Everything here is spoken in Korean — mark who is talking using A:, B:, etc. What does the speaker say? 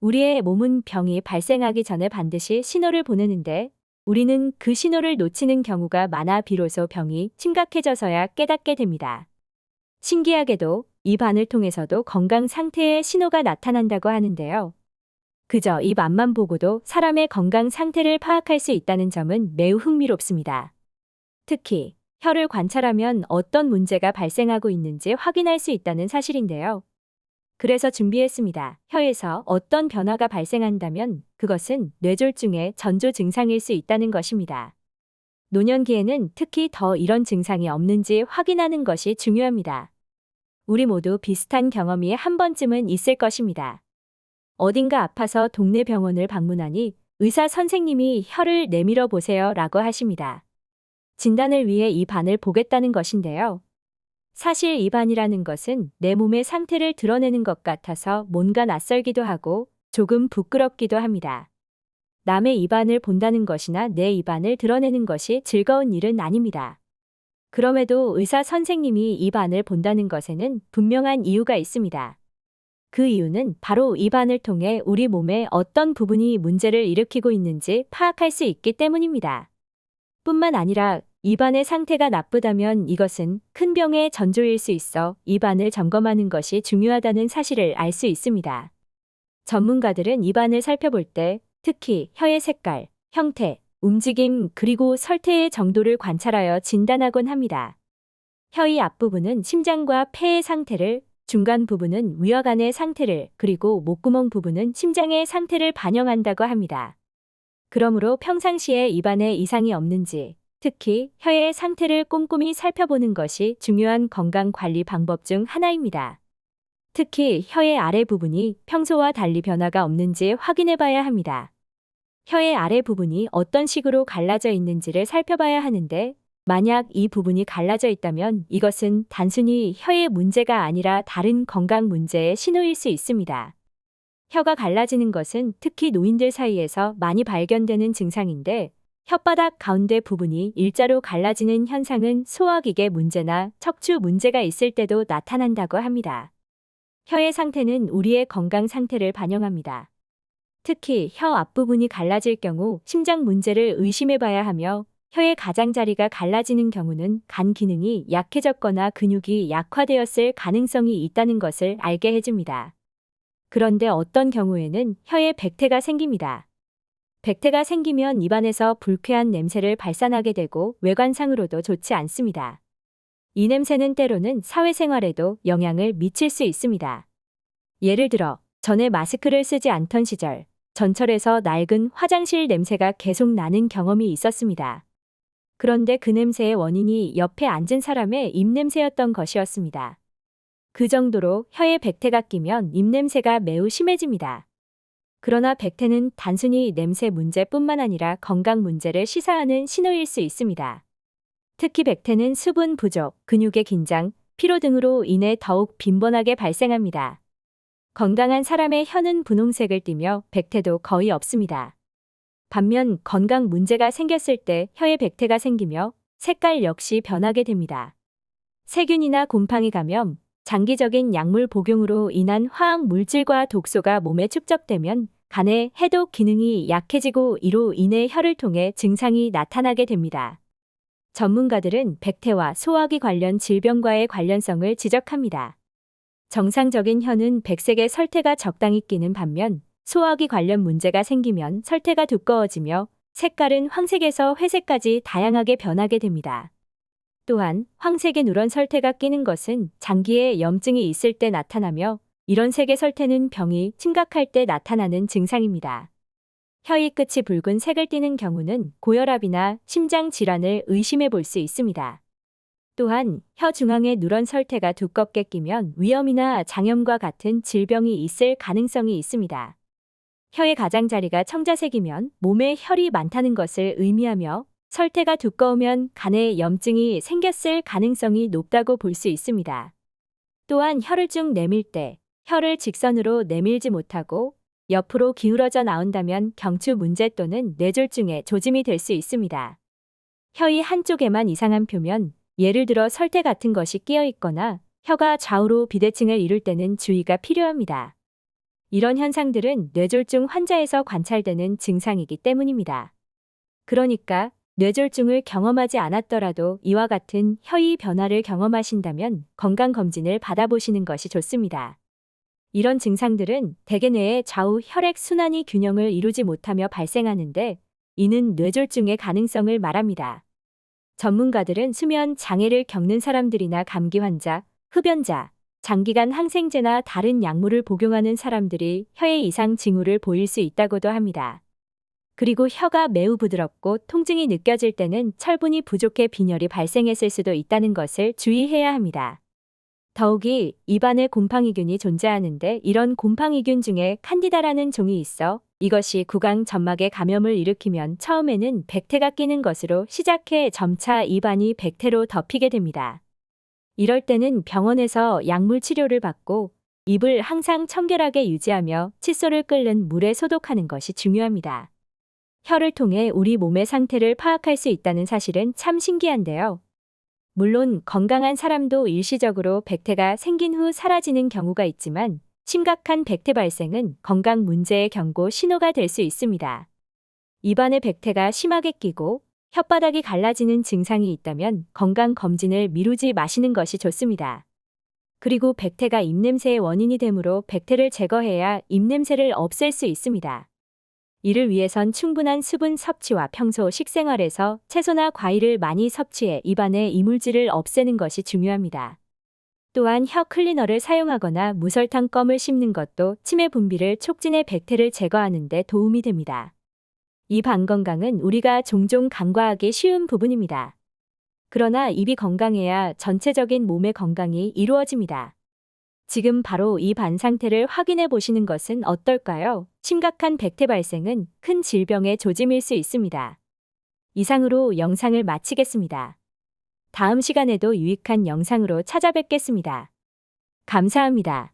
A: 우리의 몸은 병이 발생하기 전에 반드시 신호를 보내는데 우리는 그 신호를 놓치는 경우가 많아 비로소 병이 심각해져서야 깨닫게 됩니다. 신기하게도 입 안을 통해서도 건강 상태의 신호가 나타난다고 하는데요. 그저 입 안만 보고도 사람의 건강 상태를 파악할 수 있다는 점은 매우 흥미롭습니다. 특히 혀를 관찰하면 어떤 문제가 발생하고 있는지 확인할 수 있다는 사실인데요. 그래서 준비했습니다. 혀에서 어떤 변화가 발생한다면 그것은 뇌졸중의 전조 증상일 수 있다는 것입니다. 노년기에는 특히 더 이런 증상이 없는지 확인하는 것이 중요합니다. 우리 모두 비슷한 경험이 한 번쯤은 있을 것입니다. 어딘가 아파서 동네 병원을 방문하니 의사 선생님이 혀를 내밀어 보세요 라고 하십니다. 진단을 위해 입안을 보겠다는 것인데요. 사실 입안이라는 것은 내 몸의 상태를 드러내는 것 같아서 뭔가 낯설기도 하고 조금 부끄럽기도 합니다. 남의 입안을 본다는 것이나 내 입안을 드러내는 것이 즐거운 일은 아닙니다. 그럼에도 의사 선생님이 입안을 본다는 것에는 분명한 이유가 있습니다. 그 이유는 바로 입안을 통해 우리 몸의 어떤 부분이 문제를 일으키고 있는지 파악할 수 있기 때문입니다. 뿐만 아니라 입안의 상태가 나쁘다면 이것은 큰 병의 전조일 수 있어 입안을 점검하는 것이 중요하다는 사실을 알 수 있습니다. 전문가들은 입안을 살펴볼 때 특히 혀의 색깔, 형태, 움직임 그리고 설태의 정도를 관찰하여 진단하곤 합니다. 혀의 앞부분은 심장과 폐의 상태를, 중간 부분은 위화관의 상태를, 그리고 목구멍 부분은 심장의 상태를 반영한다고 합니다. 그러므로 평상시에 입안에 이상이 없는지, 특히 혀의 상태를 꼼꼼히 살펴보는 것이 중요한 건강관리 방법 중 하나입니다. 특히 혀의 아래 부분이 평소와 달리 변화가 없는지 확인해 봐야 합니다. 혀의 아래 부분이 어떤 식으로 갈라져 있는지를 살펴봐야 하는데 만약 이 부분이 갈라져 있다면 이것은 단순히 혀의 문제가 아니라 다른 건강 문제의 신호일 수 있습니다. 혀가 갈라지는 것은 특히 노인들 사이에서 많이 발견되는 증상인데 혓바닥 가운데 부분이 일자로 갈라지는 현상은 소화기계 문제나 척추 문제가 있을 때도 나타난다고 합니다. 혀의 상태는 우리의 건강 상태를 반영합니다. 특히 혀 앞부분이 갈라질 경우 심장 문제를 의심해 봐야 하며 혀의 가장자리가 갈라지는 경우는 간 기능이 약해졌거나 근육이 약화되었을 가능성이 있다는 것을 알게 해줍니다. 그런데 어떤 경우에는 혀에 백태가 생깁니다. 백태가 생기면 입안에서 불쾌한 냄새를 발산하게 되고 외관상으로도 좋지 않습니다. 이 냄새는 때로는 사회생활에도 영향을 미칠 수 있습니다. 예를 들어 전에 마스크를 쓰지 않던 시절 전철에서 낡은 화장실 냄새가 계속 나는 경험이 있었습니다. 그런데 그 냄새의 원인이 옆에 앉은 사람의 입냄새였던 것이었습니다. 그 정도로 혀에 백태가 끼면 입냄새가 매우 심해집니다. 그러나 백태는 단순히 냄새 문제뿐만 아니라 건강 문제를 시사하는 신호일 수 있습니다. 특히 백태는 수분 부족, 근육의 긴장, 피로 등으로 인해 더욱 빈번하게 발생합니다. 건강한 사람의 혀는 분홍색을 띠며 백태도 거의 없습니다. 반면 건강 문제가 생겼을 때 혀에 백태가 생기며 색깔 역시 변하게 됩니다. 세균이나 곰팡이 감염, 장기적인 약물 복용으로 인한 화학 물질과 독소가 몸에 축적되면 간의 해독 기능이 약해지고 이로 인해 혀를 통해 증상이 나타나게 됩니다. 전문가들은 백태와 소화기 관련 질병과의 관련성을 지적합니다. 정상적인 혀는 백색의 설태가 적당히 끼는 반면 소화기 관련 문제가 생기면 설태가 두꺼워지며 색깔은 황색에서 회색까지 다양하게 변하게 됩니다. 또한 황색의 누런 설태가 끼는 것은 장기에 염증이 있을 때 나타나며 이런 색의 설태는 병이 심각할 때 나타나는 증상입니다. 혀의 끝이 붉은 색을 띠는 경우는 고혈압이나 심장 질환을 의심해 볼 수 있습니다. 또한 혀 중앙에 누런 설태가 두껍게 끼면 위염이나 장염과 같은 질병이 있을 가능성이 있습니다. 혀의 가장자리가 청자색이면 몸에 혈이 많다는 것을 의미하며 설태가 두꺼우면 간에 염증이 생겼을 가능성이 높다고 볼 수 있습니다. 또한 혀를 쭉 내밀 때 혀를 직선으로 내밀지 못하고 옆으로 기울어져 나온다면 경추 문제 또는 뇌졸중의 조짐이 될 수 있습니다. 혀의 한쪽에만 이상한 표면, 예를 들어 설태 같은 것이 끼어 있거나 혀가 좌우로 비대칭을 이룰 때는 주의가 필요합니다. 이런 현상들은 뇌졸중 환자에서 관찰되는 증상이기 때문입니다. 그러니까 뇌졸중을 경험하지 않았더라도 이와 같은 혀의 변화를 경험하신다면 건강검진을 받아보시는 것이 좋습니다. 이런 증상들은 대개 뇌의 좌우 혈액 순환이 균형을 이루지 못하며 발생하는데 이는 뇌졸중의 가능성을 말합니다. 전문가들은 수면 장애를 겪는 사람들이나 감기 환자, 흡연자, 장기간 항생제나 다른 약물을 복용하는 사람들이 혀의 이상 징후를 보일 수 있다고도 합니다. 그리고 혀가 매우 부드럽고 통증이 느껴질 때는 철분이 부족해 빈혈이 발생했을 수도 있다는 것을 주의해야 합니다. 더욱이 입안에 곰팡이균이 존재하는데 이런 곰팡이균 중에 칸디다라는 종이 있어 이것이 구강 점막에 감염을 일으키면 처음에는 백태가 끼는 것으로 시작해 점차 입안이 백태로 덮이게 됩니다. 이럴 때는 병원에서 약물 치료를 받고 입을 항상 청결하게 유지하며 칫솔을 끓는 물에 소독하는 것이 중요합니다. 혀를 통해 우리 몸의 상태를 파악할 수 있다는 사실은 참 신기한데요. 물론 건강한 사람도 일시적으로 백태가 생긴 후 사라지는 경우가 있지만 심각한 백태 발생은 건강 문제의 경고 신호가 될 수 있습니다. 입안에 백태가 심하게 끼고 혓바닥이 갈라지는 증상이 있다면 건강검진을 미루지 마시는 것이 좋습니다. 그리고 백태가 입냄새의 원인이 되므로 백태를 제거해야 입냄새를 없앨 수 있습니다. 이를 위해선 충분한 수분 섭취와 평소 식생활에서 채소나 과일을 많이 섭취해 입안의 이물질을 없애는 것이 중요합니다. 또한 혀 클리너를 사용하거나 무설탕 껌을 씹는 것도 치매 분비를 촉진해 백태를 제거하는 데 도움이 됩니다. 입 안 건강은 우리가 종종 간과하기 쉬운 부분입니다. 그러나 입이 건강해야 전체적인 몸의 건강이 이루어집니다. 지금 바로 입 안 상태를 확인해 보시는 것은 어떨까요? 심각한 백태 발생은 큰 질병의 조짐일 수 있습니다. 이상으로 영상을 마치겠습니다. 다음 시간에도 유익한 영상으로 찾아뵙겠습니다. 감사합니다.